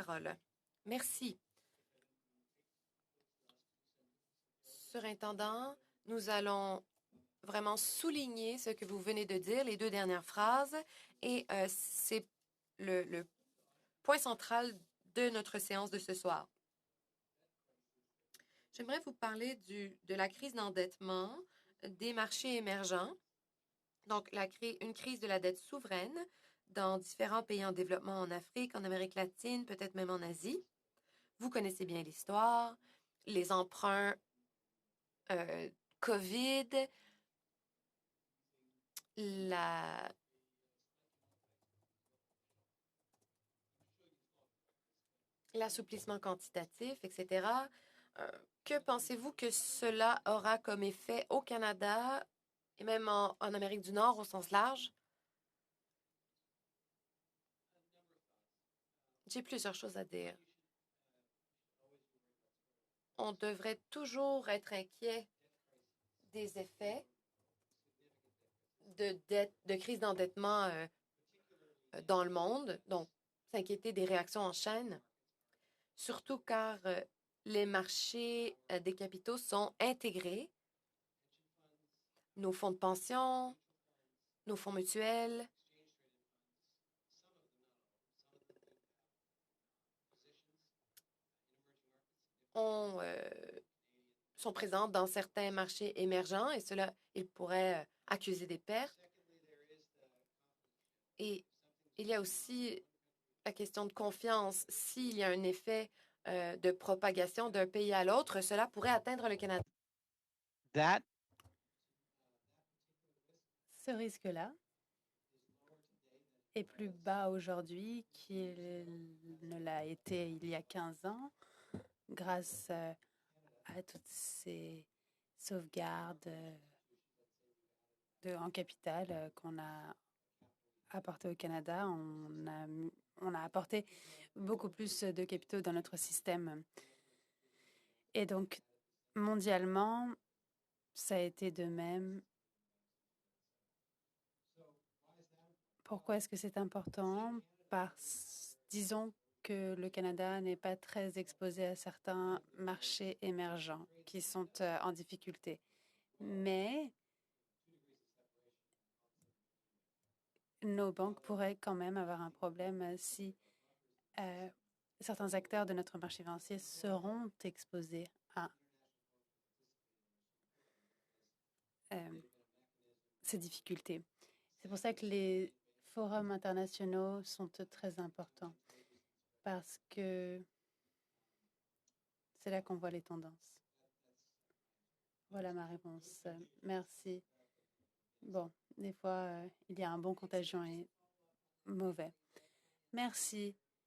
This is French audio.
parole. Merci. Surintendant, nous allons vraiment souligner ce que vous venez de dire, les deux dernières phrases, et c'est le point central de notre séance de ce soir. J'aimerais vous parler de la crise d'endettement des marchés émergents, donc une crise de la dette souveraine dans différents pays en développement en Afrique, en Amérique latine, peut-être même en Asie. Vous connaissez bien l'histoire, les emprunts COVID, l'assouplissement quantitatif, etc. Que pensez-vous que cela aura comme effet au Canada et même en Amérique du Nord au sens large? J'ai plusieurs choses à dire. On devrait toujours être inquiet des effets de crise d'endettement dans le monde, donc s'inquiéter des réactions en chaîne, surtout car les marchés des capitaux sont intégrés, nos fonds de pension, nos fonds mutuels, ont, sont présents dans certains marchés émergents et cela, ils pourraient accuser des pertes. Et il y a aussi la question de confiance. S'il y a un effet de propagation d'un pays à l'autre, cela pourrait atteindre le Canada. Ce risque-là est plus bas aujourd'hui qu'il ne l'a été il y a 15 ans grâce à toutes ces sauvegardes en capital qu'on a apportées au Canada. On a apporté beaucoup plus de capitaux dans notre système. Et donc, mondialement, ça a été de même. Pourquoi est-ce que c'est important? Disons que le Canada n'est pas très exposé à certains marchés émergents qui sont en difficulté. Mais nos banques pourraient quand même avoir un problème si certains acteurs de notre marché financier seront exposés à ces difficultés. C'est pour ça que les forums internationaux sont très importants parce que c'est là qu'on voit les tendances. Voilà ma réponse. Merci. Bon, des fois, il y a un bon contagion et mauvais. Merci.